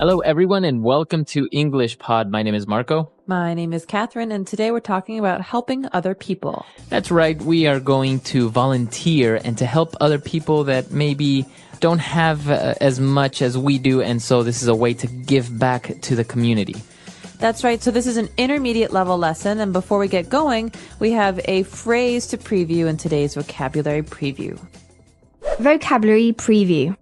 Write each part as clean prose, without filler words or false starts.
Hello, everyone, and welcome to English Pod. My name is Marco. My name is Catherine, and today we're talking about helping other people. That's right. We are going to volunteer and to help other people that maybe don't have as much as we do, and so this is a way to give back to the community. That's right. So this is an intermediate level lesson, and before we get going, we have a phrase to preview in today's vocabulary preview. Vocabulary preview.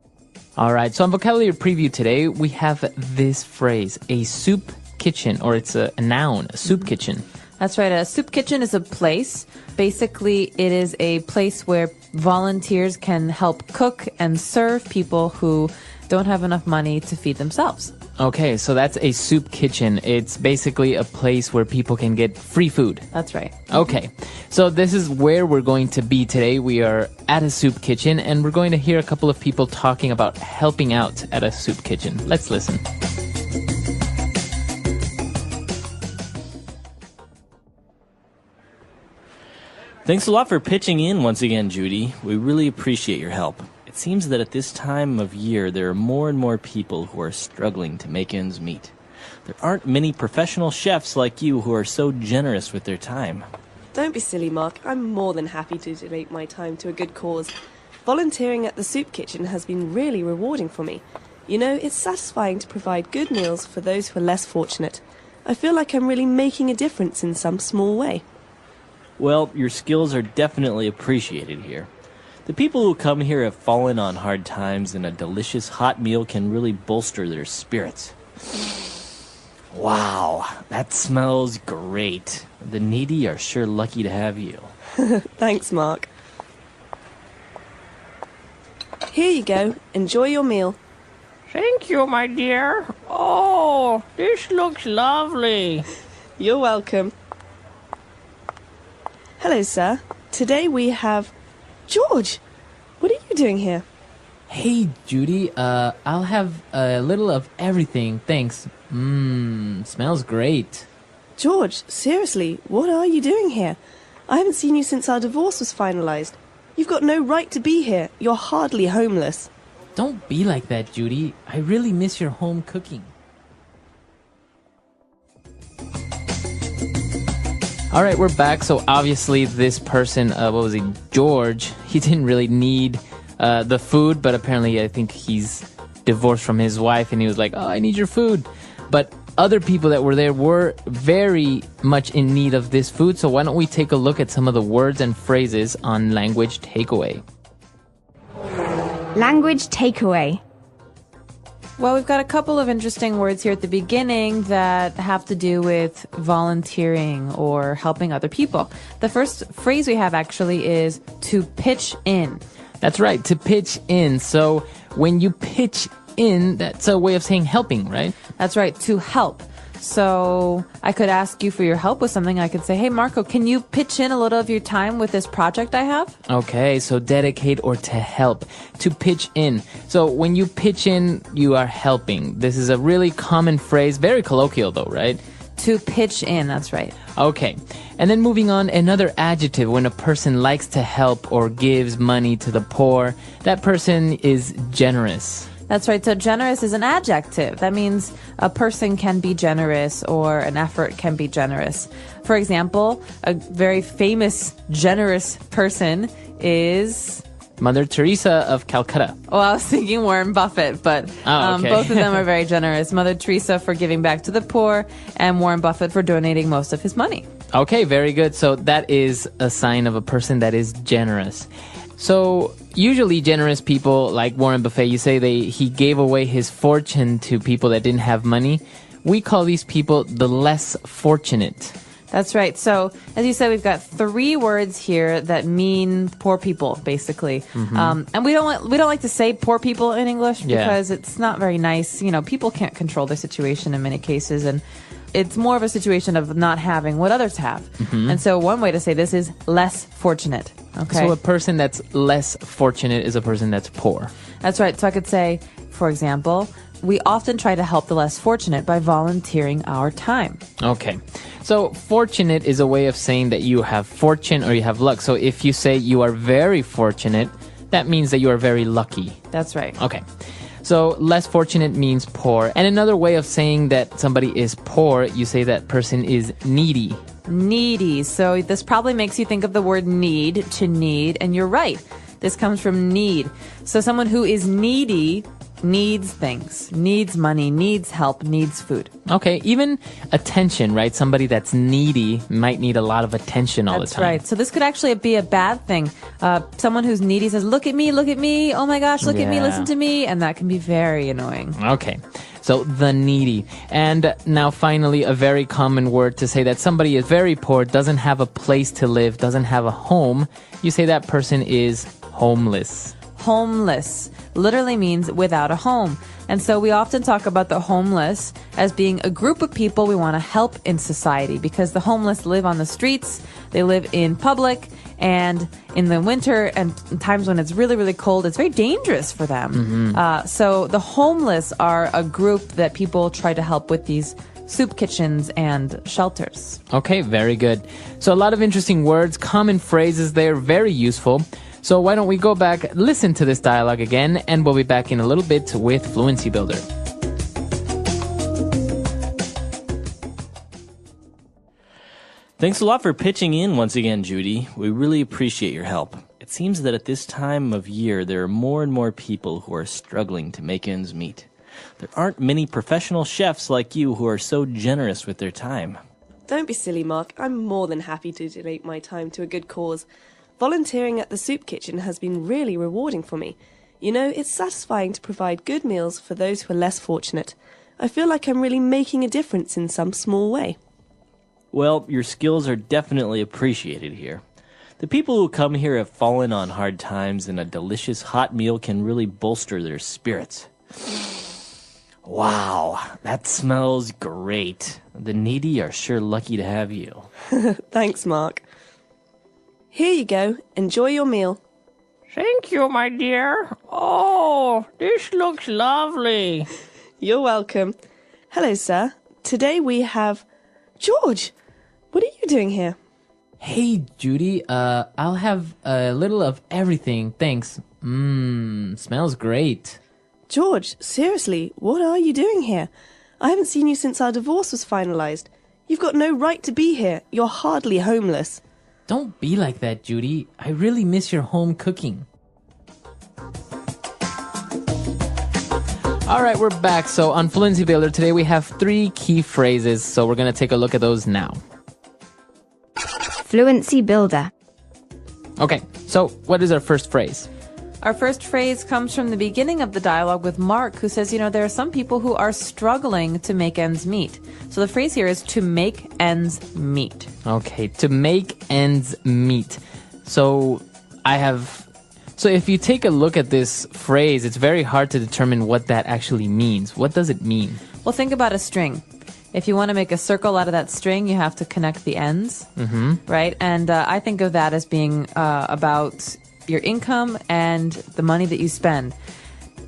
All right, so on vocabulary preview today, we have this phrase, a soup kitchen, or it's a noun, a soup kitchen. That's right. A soup kitchen is a place. Basically, it is a place where volunteers can help cook and serve people who don't have enough money to feed themselves. Okay, so that's a soup kitchen. It's basically a place where people can get free food. That's right. Okay, so this is where we're going to be today. We are at a soup kitchen, and we're going to hear a couple of people talking about helping out at a soup kitchen. Let's listen. Thanks a lot for pitching in once again, Judy. We really appreciate your help. It seems that at this time of year, there are more and more people who are struggling to make ends meet. There aren't many professional chefs like you who are so generous with their time. Don't be silly, Mark. I'm more than happy to donate my time to a good cause. Volunteering at the soup kitchen has been really rewarding for me. You know, it's satisfying to provide good meals for those who are less fortunate. I feel like I'm really making a difference in some small way. Well, your skills are definitely appreciated here. The people who come here have fallen on hard times, and a delicious hot meal can really bolster their spirits. Wow, that smells great. The needy are sure lucky to have you. Thanks, Mark. Here you go. Enjoy your meal. Thank you, my dear. Oh, this looks lovely. You're welcome. Hello, sir. Today we have... George, what are you doing here? Hey, Judy, I'll have a little of everything, thanks. Smells great. George, seriously, what are you doing here? I haven't seen you since our divorce was finalized. You've got no right to be here. You're hardly homeless. Don't be like that, Judy. I really miss your home cooking. All right, we're back. So obviously this person, George, he didn't really need the food, but apparently I think he's divorced from his wife and he was like, oh, I need your food. But other people that were there were very much in need of this food. So why don't we take a look at some of the words and phrases on language takeaway. Language takeaway. Well, we've got a couple of interesting words here at the beginning that have to do with volunteering or helping other people. The first phrase we have actually is to pitch in. That's right, to pitch in. So when you pitch in, that's a way of saying helping, right? That's right, to help. So I could ask you for your help with something. I could say, hey, Marco, can you pitch in a little of your time with this project I have? Okay, so dedicate or to help, to pitch in. So when you pitch in, you are helping. This is a really common phrase, very colloquial though, right? To pitch in, that's right. Okay, and then moving on, another adjective when a person likes to help or gives money to the poor, that person is generous. That's right. So generous is an adjective. That means a person can be generous or an effort can be generous. For example, a very famous generous person is... Mother Teresa of Calcutta. Well, I was thinking Warren Buffett, but okay. Both of them are very generous. Mother Teresa for giving back to the poor and Warren Buffett for donating most of his money. Okay, very good. So that is a sign of a person that is generous. So usually generous people like Warren Buffett, you say he gave away his fortune to people that didn't have money. We call these people the less fortunate. That's right. So as you said, we've got three words here that mean poor people, basically. Mm-hmm. And we don't like to say poor people in English because it's not very nice. You know, people can't control their situation in many cases, and it's more of a situation of not having what others have. Mm-hmm. And so one way to say this is less fortunate. Okay. So a person that's less fortunate is a person that's poor. That's right. So I could say, for example, we often try to help the less fortunate by volunteering our time. Okay. So fortunate is a way of saying that you have fortune or you have luck. So if you say you are very fortunate, that means that you are very lucky. That's right. Okay. So less fortunate means poor. And another way of saying that somebody is poor, you say that person is needy. Needy. So this probably makes you think of the word need, to need, and you're right. This comes from need. So someone who is needy needs things, needs money, needs help, needs food. Okay, even attention, right? Somebody that's needy might need a lot of attention all the time. That's right. So this could actually be a bad thing. Someone who's needy says, look at me, oh my gosh, look at me, listen to me, and that can be very annoying. Okay, so the needy. And now finally, a very common word to say that somebody is very poor, doesn't have a place to live, doesn't have a home. You say that person is homeless. Homeless literally means without a home. And so we often talk about the homeless as being a group of people we want to help in society, because the homeless live on the streets, they live in public, and in the winter and times when it's really, really cold, it's very dangerous for them. So the homeless are a group that people try to help with these soup kitchens and shelters. Okay, very good. So a lot of interesting words, common phrases there, very useful. So why don't we go back, listen to this dialogue again, and we'll be back in a little bit with Fluency Builder. Thanks a lot for pitching in once again, Judy. We really appreciate your help. It seems that at this time of year, there are more and more people who are struggling to make ends meet. There aren't many professional chefs like you who are so generous with their time. Don't be silly, Mark. I'm more than happy to donate my time to a good cause. Volunteering at the soup kitchen has been really rewarding for me. You know, it's satisfying to provide good meals for those who are less fortunate. I feel like I'm really making a difference in some small way. Well, your skills are definitely appreciated here. The people who come here have fallen on hard times, and a delicious hot meal can really bolster their spirits. Wow, that smells great. The needy are sure lucky to have you. Thanks, Mark. Here you go. Enjoy your meal. Thank you, my dear. Oh, this looks lovely. You're welcome. Hello, sir. Today we have... George, what are you doing here? Hey, Judy, I'll have a little of everything, thanks. Smells great. George, seriously, what are you doing here? I haven't seen you since our divorce was finalized. You've got no right to be here. You're hardly homeless. Don't be like that, Judy. I really miss your home cooking. All right, we're back. So on Fluency Builder today, we have 3 key phrases. So we're going to take a look at those now. Fluency Builder. Okay, so what is our first phrase? Our first phrase comes from the beginning of the dialogue with Mark, who says, there are some people who are struggling to make ends meet. So the phrase here is to make ends meet. Okay, to make ends meet. So if you take a look at this phrase, it's very hard to determine what that actually means. What does it mean? Well, think about a string. If you want to make a circle out of that string, you have to connect the ends, right? And I think of that as being about your income and the money that you spend.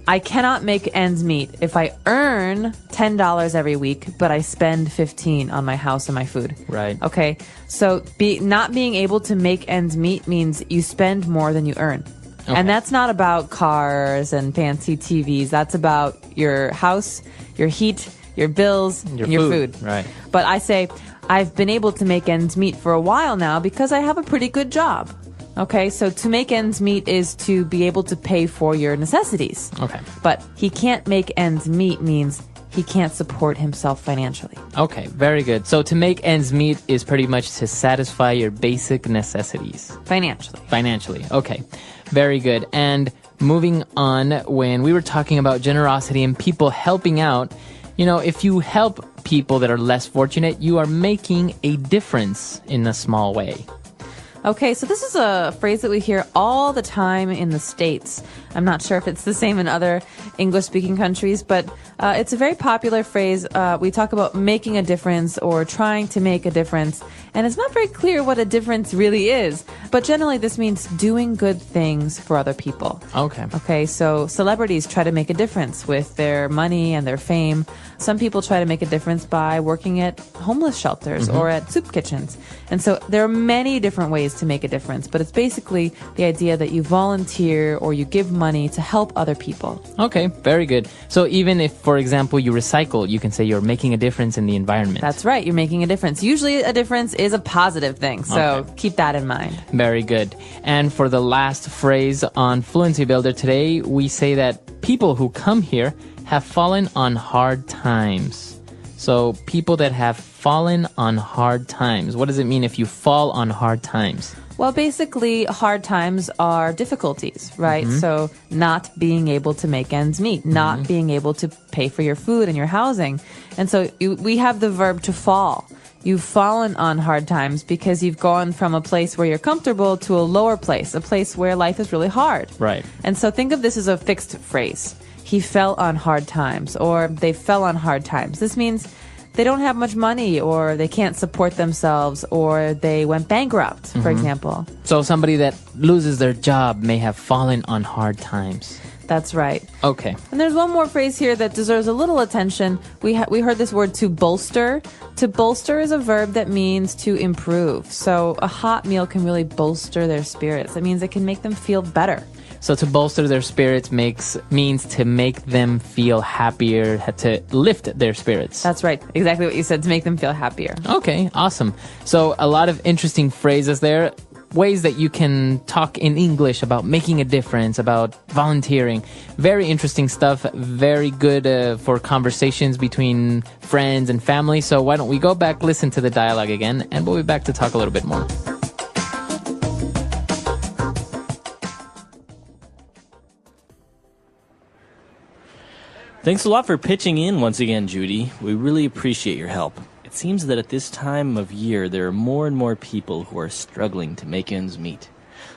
I cannot make ends meet if I earn $10 every week, but I spend $15 on my house and my food. Right. Okay. So not being able to make ends meet means you spend more than you earn. Okay. And that's not about cars and fancy TVs. That's about your house, your heat, your bills, and your food. Right. But I say, I've been able to make ends meet for a while now because I have a pretty good job. Okay, so to make ends meet is to be able to pay for your necessities. Okay. But he can't make ends meet means he can't support himself financially. Okay, very good. So to make ends meet is pretty much to satisfy your basic necessities. Financially, okay. Very good. And moving on, when we were talking about generosity and people helping out, if you help people that are less fortunate, you are making a difference in a small way. Okay, so this is a phrase that we hear all the time in the States. I'm not sure if it's the same in other English-speaking countries, but it's a very popular phrase. We talk about making a difference or trying to make a difference, and it's not very clear what a difference really is. But generally, this means doing good things for other people. Okay. Okay, so celebrities try to make a difference with their money and their fame. Some people try to make a difference by working at homeless shelters or at soup kitchens. And so there are many different ways ways to make a difference, but it's basically the idea that you volunteer or you give money to help other people. Okay, very good. So even if, for example, you recycle, you can say you're making a difference in the environment. That's right, you're making a difference. Usually a difference is a positive thing, so keep that in mind. Very good. And for the last phrase on Fluency Builder today, we say that people who come here have fallen on hard times. So people that have fallen on hard times. What does it mean if you fall on hard times? Well, basically, hard times are difficulties, right? So not being able to make ends meet, not being able to pay for your food and your housing. And so we have the verb to fall. You've fallen on hard times because you've gone from a place where you're comfortable to a lower place, a place where life is really hard. Right. And so think of this as a fixed phrase. He fell on hard times, or they fell on hard times. This means they don't have much money, or they can't support themselves, or they went bankrupt, for example. So somebody that loses their job may have fallen on hard times. That's right. Okay. And there's one more phrase here that deserves a little attention. We heard this word to bolster. To bolster is a verb that means to improve. So a hot meal can really bolster their spirits. That means it can make them feel better. So to bolster their spirits means to make them feel happier, to lift their spirits. That's right. Exactly what you said, to make them feel happier. Okay, awesome. So a lot of interesting phrases there. Ways that you can talk in English about making a difference, about volunteering. Very interesting stuff. Very good for conversations between friends and family. So why don't we go back, listen to the dialogue again, and we'll be back to talk a little bit more. Thanks a lot for pitching in once again, Judy. We really appreciate your help. It seems that at this time of year, there are more and more people who are struggling to make ends meet.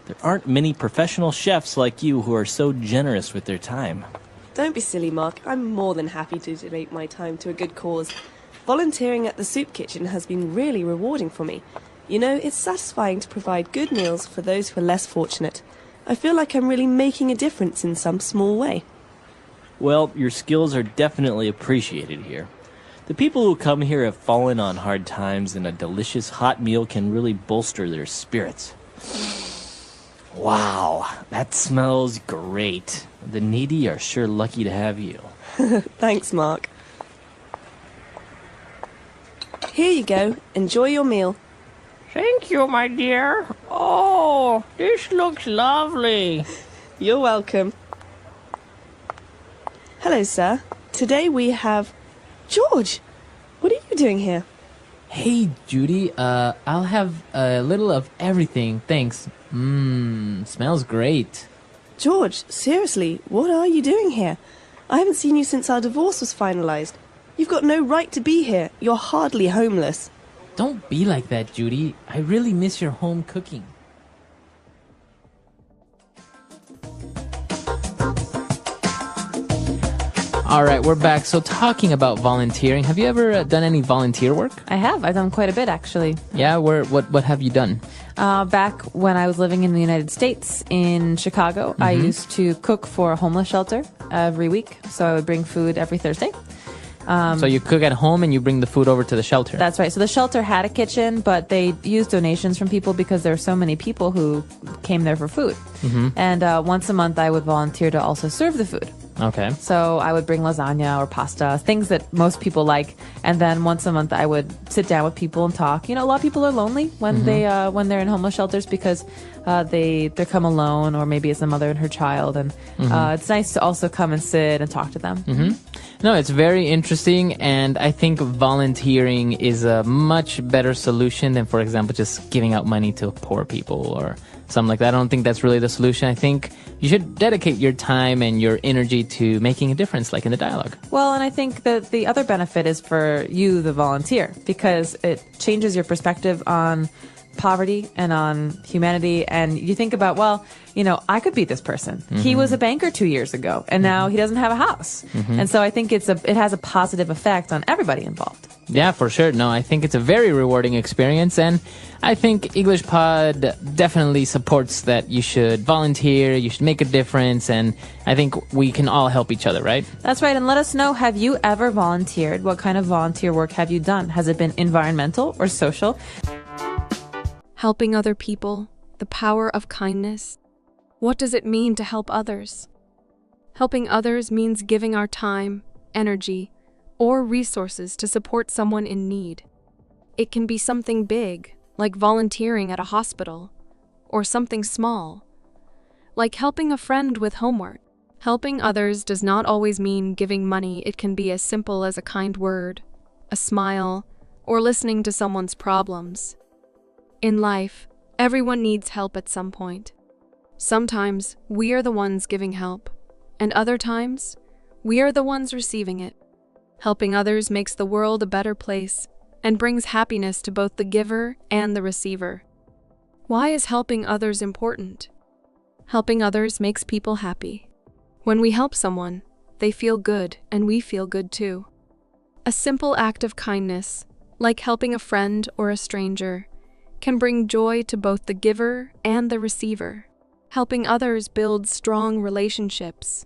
There aren't many professional chefs like you who are so generous with their time. Don't be silly, Mark. I'm more than happy to donate my time to a good cause. Volunteering at the soup kitchen has been really rewarding for me. You know, it's satisfying to provide good meals for those who are less fortunate. I feel like I'm really making a difference in some small way. Well, your skills are definitely appreciated here. The people who come here have fallen on hard times, and a delicious hot meal can really bolster their spirits. Wow, that smells great. The needy are sure lucky to have you. Thanks, Mark. Here you go. Enjoy your meal. Thank you, my dear. Oh, this looks lovely. You're welcome. Hello, sir. Today we have... George! What are you doing here? Hey, Judy, I'll have a little of everything, thanks. Smells great. George, seriously, what are you doing here? I haven't seen you since our divorce was finalized. You've got no right to be here. You're hardly homeless. Don't be like that, Judy. I really miss your home cooking. All right, we're back. So talking about volunteering, have you ever done any volunteer work? I have. I've done quite a bit, actually. Yeah, what have you done? Back when I was living in the United States in Chicago, I used to cook for a homeless shelter every week. So I would bring food every Thursday. So you cook at home and you bring the food over to the shelter. That's right. So the shelter had a kitchen, but they used donations from people because there were so many people who came there for food. And once a month, I would volunteer to also serve the food. Okay. So I would bring lasagna or pasta, things that most people like, and then once a month I would sit down with people and talk. You know, a lot of people are lonely when they're in homeless shelters because they come alone, or maybe it's a mother and her child, and it's nice to also come and sit and talk to them. No, it's very interesting, and I think volunteering is a much better solution than, for example, just giving out money to poor people or something like that. I don't think that's really the solution. I think you should dedicate your time and your energy to making a difference, like in the dialogue. Well, and I think that the other benefit is for you, the volunteer, because it changes your perspective on poverty and on humanity. And you think about, well, you know, I could be this person. He was a banker 2 years ago, and now he doesn't have a house. And so I think it has a positive effect on everybody involved. Yeah, for sure. No, I think it's a very rewarding experience, and I think English Pod definitely supports that you should volunteer, you should make a difference, and I think we can all help each other, right? That's right, and let us know, have you ever volunteered? What kind of volunteer work have you done? Has it been environmental or social? Helping other people, the power of kindness. What does it mean to help others? Helping others means giving our time, energy, or resources to support someone in need. It can be something big, like volunteering at a hospital, or something small, like helping a friend with homework. Helping others does not always mean giving money. It can be as simple as a kind word, a smile, or listening to someone's problems. In life, everyone needs help at some point. Sometimes we are the ones giving help, and other times we are the ones receiving it. Helping others makes the world a better place and brings happiness to both the giver and the receiver. Why is helping others important? Helping others makes people happy. When we help someone, they feel good and we feel good too. A simple act of kindness, like helping a friend or a stranger, can bring joy to both the giver and the receiver. Helping others builds strong relationships.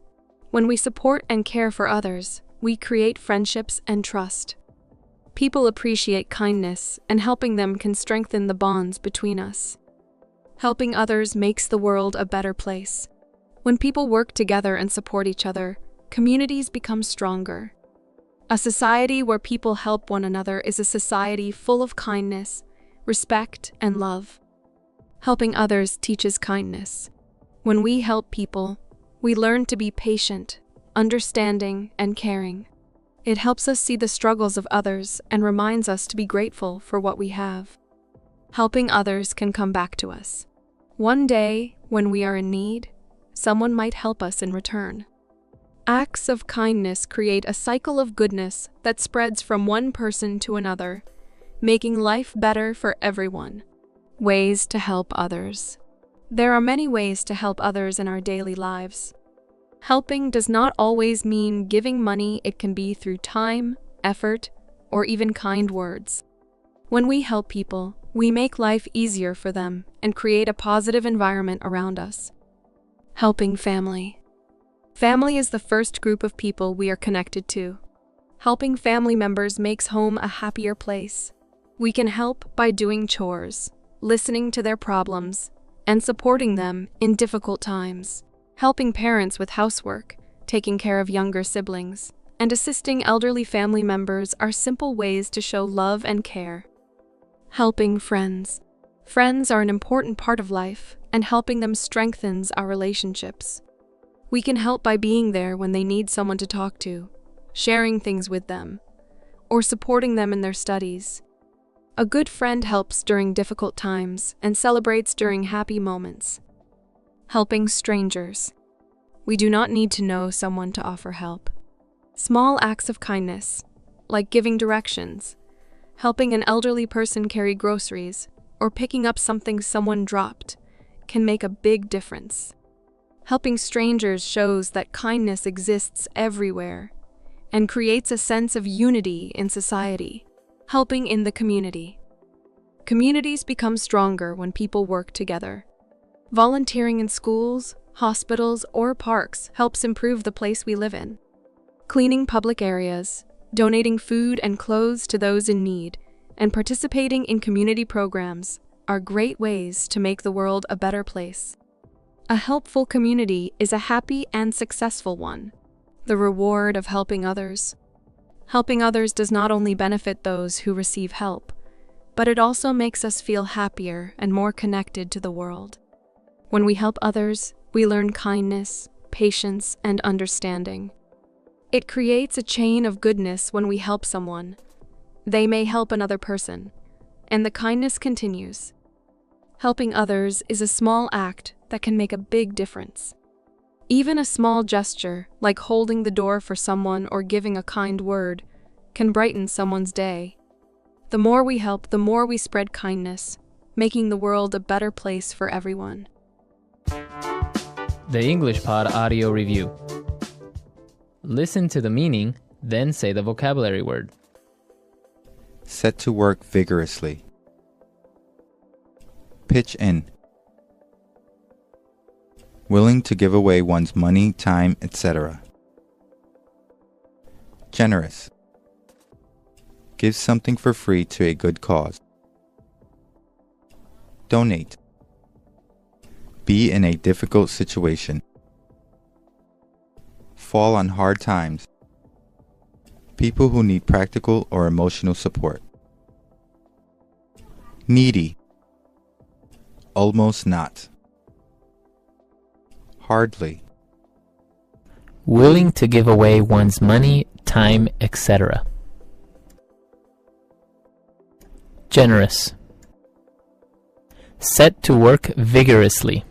When we support and care for others, we create friendships and trust. People appreciate kindness, and helping them can strengthen the bonds between us. Helping others makes the world a better place. When people work together and support each other, communities become stronger. A society where people help one another is a society full of kindness, respect, and love. Helping others teaches kindness. When we help people, we learn to be patient, understanding, and caring. It helps us see the struggles of others and reminds us to be grateful for what we have. Helping others can come back to us. One day, when we are in need, someone might help us in return. Acts of kindness create a cycle of goodness that spreads from one person to another, making life better for everyone. Ways to help others. There are many ways to help others in our daily lives. Helping does not always mean giving money. It can be through time, effort, or even kind words. When we help people, we make life easier for them and create a positive environment around us. Helping family. Family is the first group of people we are connected to. Helping family members makes home a happier place. We can help by doing chores, listening to their problems, and supporting them in difficult times. Helping parents with housework, taking care of younger siblings, and assisting elderly family members are simple ways to show love and care. Helping friends. Friends are an important part of life, and helping them strengthens our relationships. We can help by being there when they need someone to talk to, sharing things with them, or supporting them in their studies. A good friend helps during difficult times and celebrates during happy moments. Helping strangers. We do not need to know someone to offer help. Small acts of kindness, like giving directions, helping an elderly person carry groceries, or picking up something someone dropped, can make a big difference. Helping strangers shows that kindness exists everywhere and creates a sense of unity in society. Helping in the community. Communities become stronger when people work together. Volunteering in schools, hospitals, or parks helps improve the place we live in. Cleaning public areas, donating food and clothes to those in need, and participating in community programs are great ways to make the world a better place. A helpful community is a happy and successful one. The reward of helping others. Helping others does not only benefit those who receive help, but it also makes us feel happier and more connected to the world. When we help others, we learn kindness, patience, and understanding. It creates a chain of goodness when we help someone. They may help another person, and the kindness continues. Helping others is a small act that can make a big difference. Even a small gesture, like holding the door for someone or giving a kind word, can brighten someone's day. The more we help, the more we spread kindness, making the world a better place for everyone. The English Pod Audio Review. Listen to the meaning, then say the vocabulary word. Set to work vigorously. Pitch in. Willing to give away one's money, time, etc. Generous. Give something for free to a good cause. Donate. Be in a difficult situation. Fall on hard times. People who need practical or emotional support. Needy. Almost not. Hardly. Willing to give away one's money, time, etc. Generous. Set to work vigorously.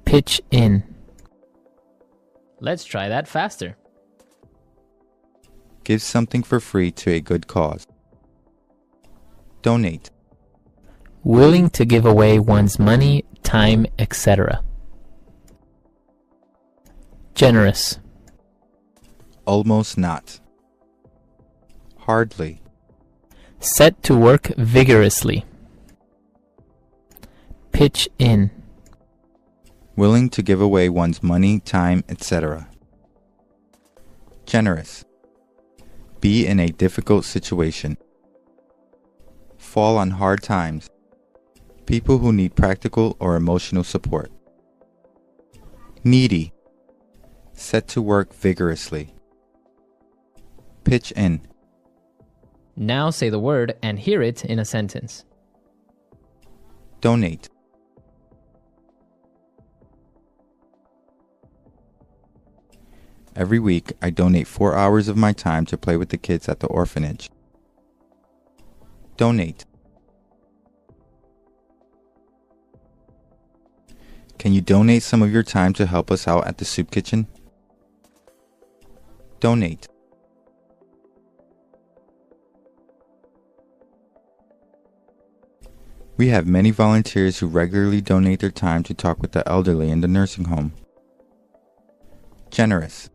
Pitch in. Let's try that faster. Give something for free to a good cause. Donate. Willing to give away one's money, time, etc. Generous. Almost not. Hardly. Set to work vigorously. Pitch in. Willing to give away one's money, time, etc. Generous. Be in a difficult situation. Fall on hard times. People who need practical or emotional support. Needy. Set to work vigorously. Pitch in. Now say the word and hear it in a sentence. Donate. Every week, I donate 4 hours of my time to play with the kids at the orphanage. Donate. Can you donate some of your time to help us out at the soup kitchen? Donate. We have many volunteers who regularly donate their time to talk with the elderly in the nursing home. Generous.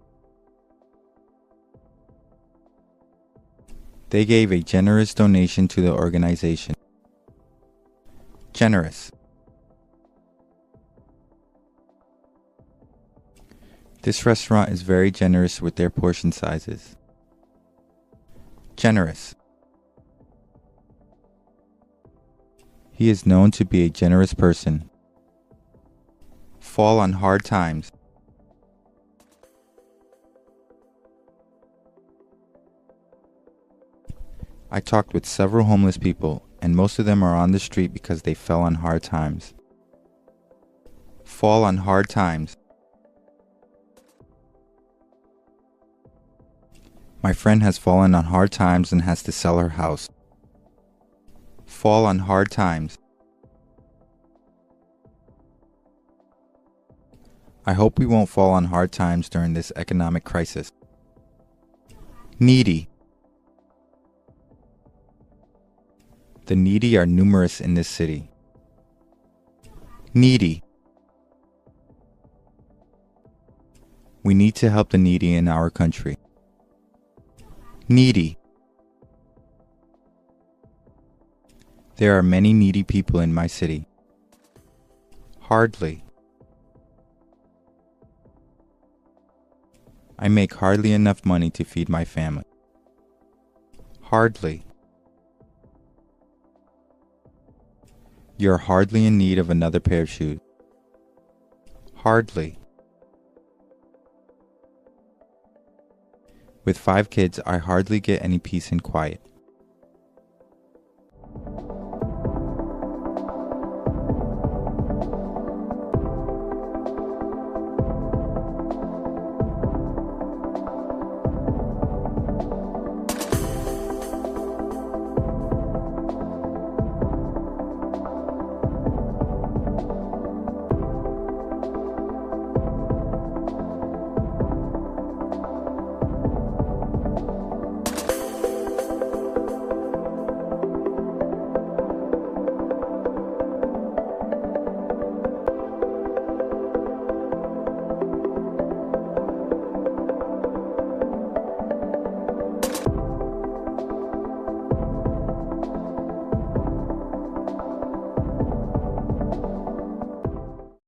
They gave a generous donation to the organization. Generous. This restaurant is very generous with their portion sizes. Generous. He is known to be a generous person. Fall on hard times. I talked with several homeless people, and most of them are on the street because they fell on hard times. Fall on hard times. My friend has fallen on hard times and has to sell her house. Fall on hard times. I hope we won't fall on hard times during this economic crisis. Needy. The needy are numerous in this city. Needy. We need to help the needy in our country. Needy. There are many needy people in my city. Hardly. I make hardly enough money to feed my family. Hardly. You're hardly in need of another pair of shoes. Hardly. With 5 kids, I hardly get any peace and quiet.